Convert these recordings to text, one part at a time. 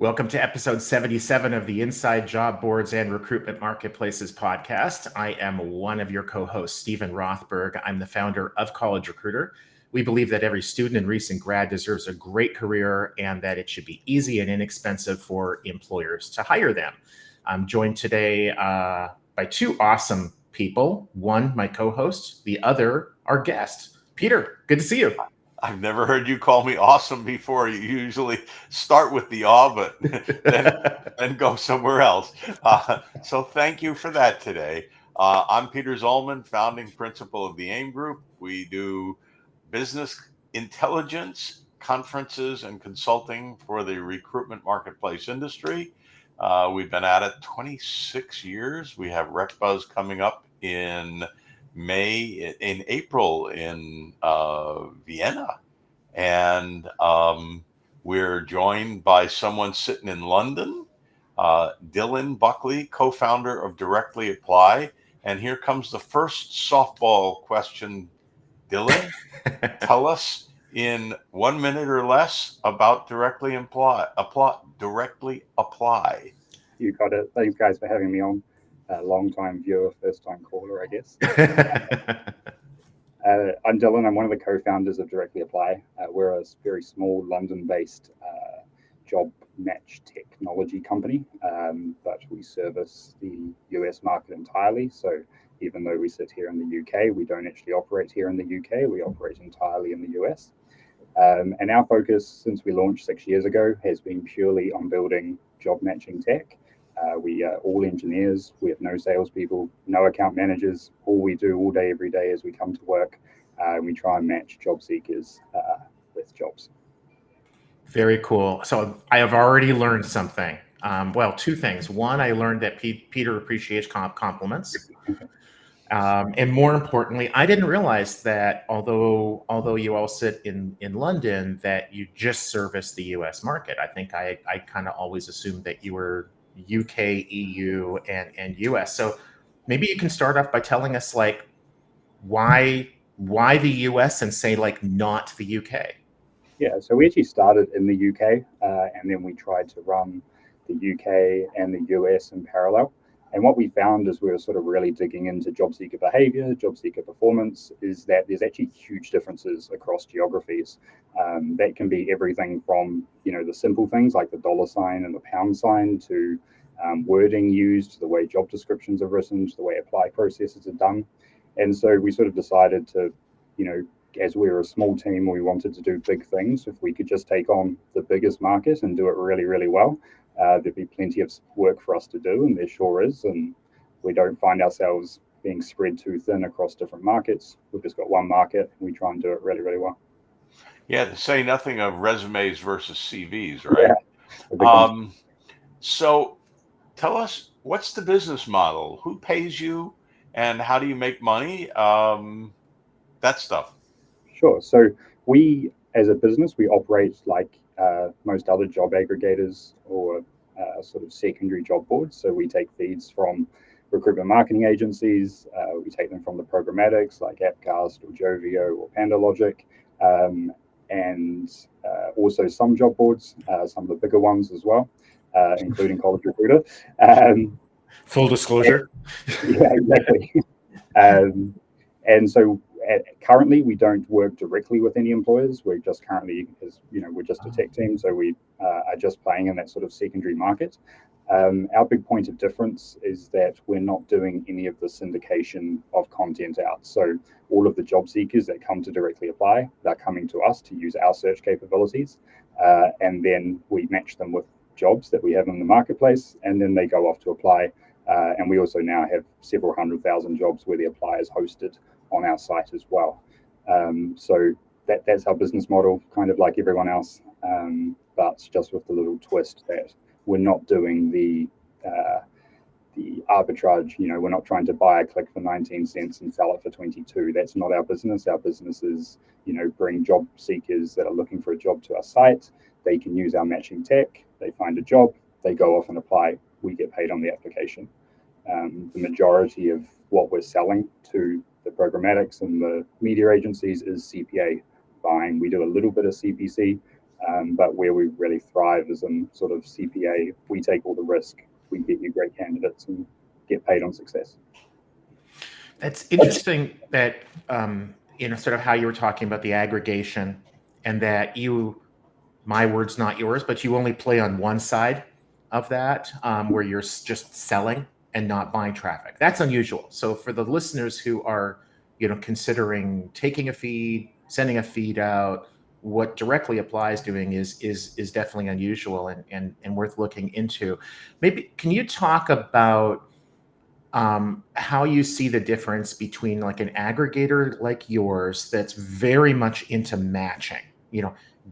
Welcome to episode 77 of the Inside Job Boards and Recruitment Marketplaces podcast. I am one of your co-hosts, Stephen Rothberg. I'm the founder of College Recruiter. We believe that every student and recent grad deserves a great career and that it should be easy and inexpensive for employers to hire them. I'm joined today by two awesome people. One, my co-host, the other, our guest. Peter, good to see you. I've never heard you call me awesome before. You usually start with the awe, but then go somewhere else. So thank you for that today. I'm Peter Zollman, founding principal of the AIM Group. We do business intelligence, conferences, and consulting for the recruitment marketplace industry. We've been at it 26 years. We have RecBuzz coming up in April in Vienna, and we're joined by someone sitting in London, Dylan Buckley, co-founder of DirectlyApply. And here comes the first softball question. Dylan, tell us in 1 minute or less about DirectlyApply. You got it. Thanks, guys, for having me on. Long-time viewer, first-time caller, I guess. I'm Dylan. I'm one of the co-founders of DirectlyApply. We're a very small London-based job match technology company, but we service the US market entirely. So even though we sit here in the UK, we don't actually operate here in the UK. We operate entirely in the US. And our focus since we launched 6 years ago has been purely on building job matching tech. We are all engineers. We have no salespeople, no account managers. All we do all day, every day is we come to work and we try and match job seekers with jobs. Very cool. So I have already learned something. Well, two things. One, I learned that Peter appreciates compliments. And more importantly, I didn't realize that although you all sit in London, that you just service the US market. I think I kind of always assumed that you were UK, EU, and US. So maybe you can start off by telling us like why the US and say like not the UK. Yeah, so we actually started in the UK and then we tried to run the UK and the US in parallel. And what we found as we were sort of really digging into job seeker behavior, job seeker performance, is that there's actually huge differences across geographies. That can be everything from, the simple things like the $ and the pound sign to wording used, to the way job descriptions are written, to the way apply processes are done. And so we sort of decided to, as we were a small team, we wanted to do big things. If we could just take on the biggest market and do it really, really well, there'd be plenty of work for us to do, and there sure is. And we don't find ourselves being spread too thin across different markets. We've just got one market, and we try and do it really, really well. Yeah, to say nothing of resumes versus CVs, right? Yeah. So tell us, what's the business model? Who pays you, and how do you make money? That stuff. Sure. So we, as a business, we operate like most other job aggregators or sort of secondary job boards. So we take feeds from recruitment marketing agencies. We take them from the programmatics like Appcast or Jovio or PandaLogic, and also some job boards, some of the bigger ones as well, including College Recruiter. Full disclosure. Yeah, exactly. And so currently we don't work directly with any employers. We're just currently, we're just a tech team, so we are just playing in that sort of secondary market. Our big point of difference is that we're not doing any of the syndication of content out. So all of the job seekers that come to DirectlyApply, they're coming to us to use our search capabilities, and then we match them with jobs that we have in the marketplace, and then they go off to apply. And we also now have several 100,000 jobs where the apply is hosted on our site as well. So that's our business model, kind of like everyone else, but just with the little twist that we're not doing the arbitrage. We're not trying to buy a click for 19 cents and sell it for 22. That's not our business. Our business is, bring job seekers that are looking for a job to our site. They can use our matching tech. They find a job. They go off and apply. We get paid on the application. The majority of what we're selling to the programmatics and the media agencies is CPA buying. We do a little bit of CPC, But where we really thrive is in sort of CPA. We take all the risk, we get you great candidates and get paid on success. It's interesting that, sort of how you were talking about the aggregation and that my words, not yours, but you only play on one side of that, where you're just selling and not buying traffic. That's unusual. So for the listeners who are, considering taking a feed, sending a feed out, what DirectlyApply is doing is definitely unusual and worth looking into. Maybe can you talk about how you see the difference between like an aggregator like yours that's very much into matching,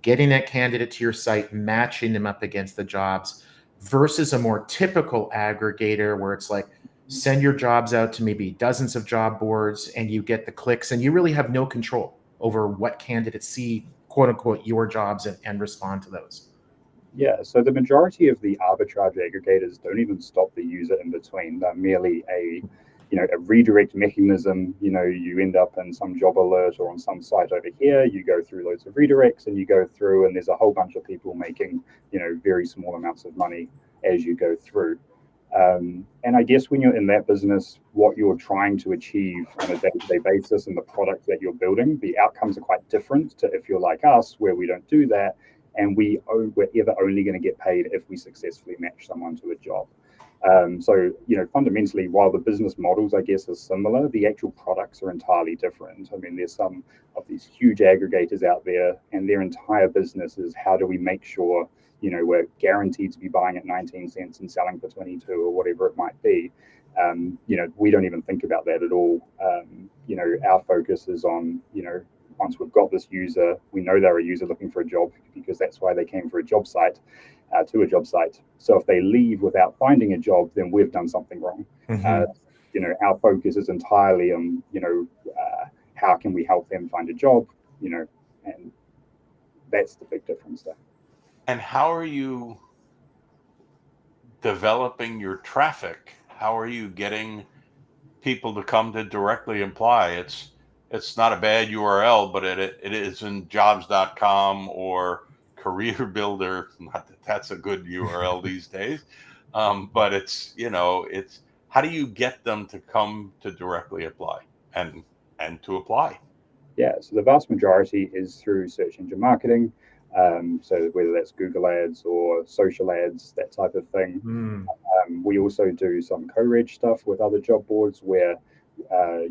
getting that candidate to your site, matching them up against the jobs, versus a more typical aggregator where it's like, send your jobs out to maybe dozens of job boards and you get the clicks and you really have no control over what candidates see, quote unquote, your jobs and respond to those. Yeah, so the majority of the arbitrage aggregators don't even stop the user in between. They're merely a redirect mechanism. You end up in some job alert or on some site over here, you go through loads of redirects and you go through and there's a whole bunch of people making, very small amounts of money as you go through. And I guess when you're in that business, what you're trying to achieve on a day-to-day basis and the product that you're building, the outcomes are quite different to if you're like us, where we don't do that. And we're ever only going to get paid if we successfully match someone to a job. So, fundamentally, while the business models, I guess, are similar, the actual products are entirely different. I mean, there's some of these huge aggregators out there, and their entire business is how do we make sure, we're guaranteed to be buying at 19 cents and selling for 22 or whatever it might be. We don't even think about that at all. Our focus is on, once we've got this user, we know they're a user looking for a job because that's why they came for a job site, to a job site. So if they leave without finding a job, then we've done something wrong. Mm-hmm. Our focus is entirely on, how can we help them find a job, and that's the big difference there. And how are you developing your traffic? How are you getting people to come to DirectlyApply? It's not a bad URL, but it isn't jobs.com or Career Builder. Not that that's a good URL these days, but it's how do you get them to come to DirectlyApply and to apply? Yeah, so the vast majority is through search engine marketing. So whether that's Google ads or social ads, that type of thing. We also do some co-reg stuff with other job boards where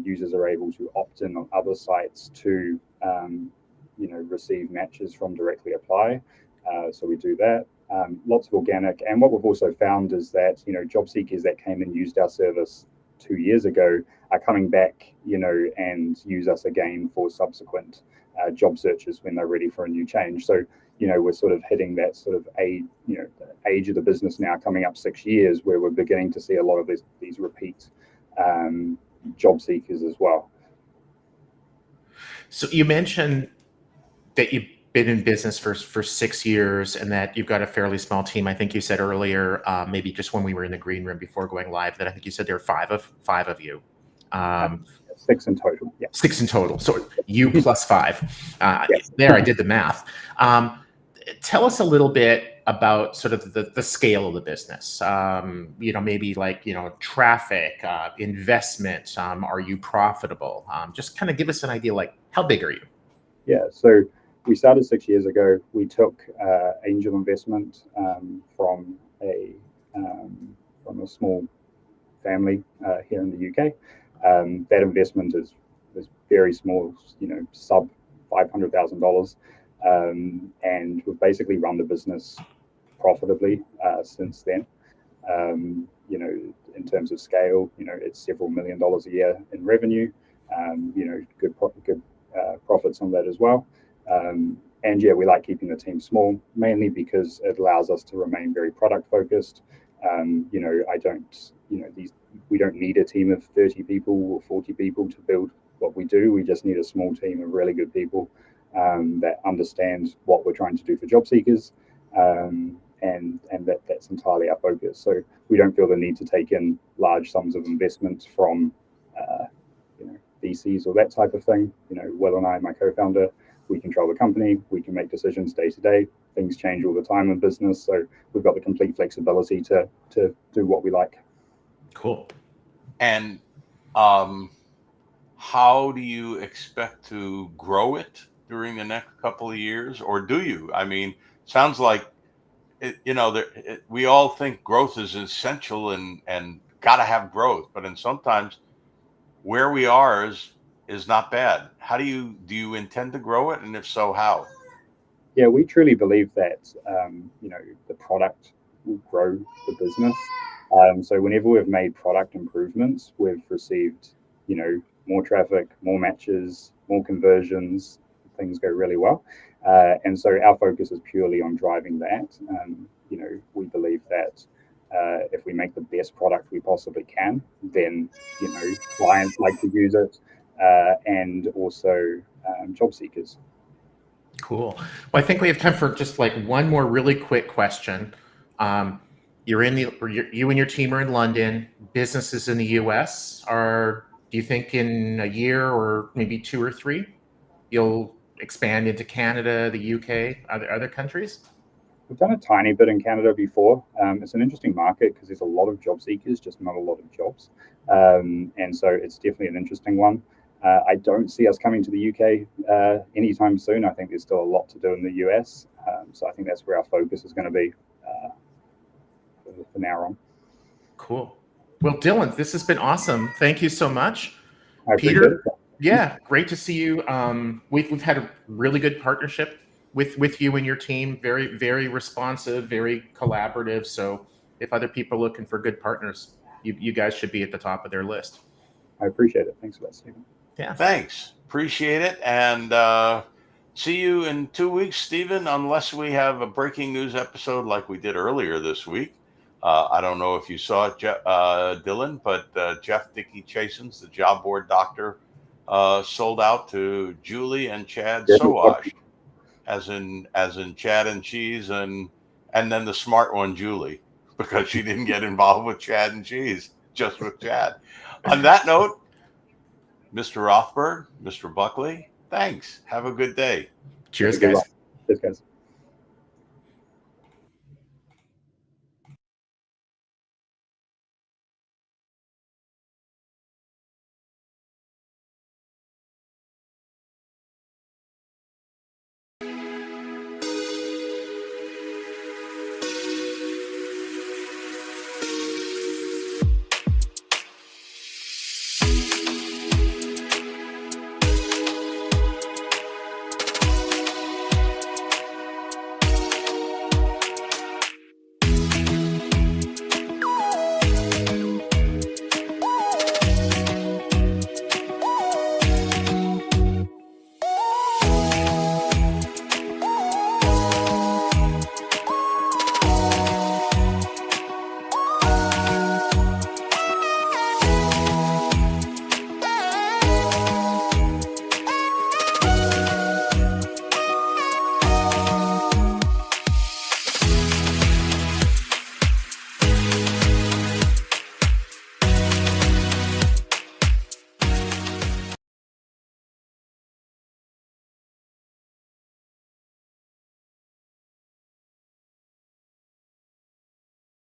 users are able to opt in on other sites to, receive matches from DirectlyApply. So we do that. Lots of organic. And what we've also found is that, job seekers that came and used our service 2 years ago are coming back, and use us again for subsequent job searches when they're ready for a new change. So, we're sort of hitting that sort of age, the age of the business now, coming up 6 years, where we're beginning to see a lot of these repeat job seekers as well. So you mentioned that you've been in business for 6 years and that you've got a fairly small team. I think you said earlier, maybe just when we were in the green room before going live, that I think you said there are five of you. 6 in total. Yeah. 6 in total. So you plus 5. Yes. There, I did the math. Tell us a little bit about sort of the scale of the business. Maybe like, traffic, investment. Are you profitable? Just kind of give us an idea, like how big are you? Yeah. So we started 6 years ago. We took angel investment from a small family here in the UK. That investment is very small, sub $500,000, and we've basically run the business profitably since then. In terms of scale, it's several $1 million a year in revenue. Good profits on that as well. And yeah, we like keeping the team small, mainly because it allows us to remain very product focused. We don't need a team of 30 people or 40 people to build what we do. We just need a small team of really good people that understand what we're trying to do for job seekers, and that's entirely our focus. So we don't feel the need to take in large sums of investments from VCs or that type of thing. Will and I, my co-founder, we control the company, we can make decisions day to day. Things change all the time in business, so we've got the complete flexibility to do what we like. Cool. And how do you expect to grow it during the next couple of years, or do you? I mean, sounds like we all think growth is essential and got to have growth, but sometimes where we are is not bad. How do you intend to grow it, and if so, how? Yeah, we truly believe that the product will grow the business. So whenever we've made product improvements, we've received more traffic, more matches, more conversions. Things go really well, and so our focus is purely on driving that. We believe that if we make the best product we possibly can, then clients like to use it, and also job seekers. Cool. Well, I think we have time for just like one more really quick question. You and your team are in London. Businesses in the US do you think in a year or maybe 2 or 3, you'll expand into Canada, the UK, other countries? We've done a tiny bit in Canada before. It's an interesting market because there's a lot of job seekers, just not a lot of jobs. And so it's definitely an interesting one. I don't see us coming to the UK anytime soon. I think there's still a lot to do in the US. So I think that's where our focus is going to be for now on. Cool. Well, Dylan, this has been awesome. Thank you so much. I Peter, appreciate it. yeah, great to see you. We've had a really good partnership with you and your team. Very, very responsive, very collaborative. So if other people are looking for good partners, you guys should be at the top of their list. I appreciate it. Thanks for that, Stephen. Yeah, thanks. Appreciate it. And see you in 2 weeks, Stephen, unless we have a breaking news episode like we did earlier this week. I don't know if you saw it, Dylan, but Jeff Dickey Chasins, the job board doctor, sold out to Julie and Chad Sowash, as in Chad and cheese, and then the smart one, Julie, because she didn't get involved with Chad and cheese, just with Chad. On that note, Mr. Rothberg, Mr. Buckley, thanks. Have a good day. Cheers, guys. Cheers, guys.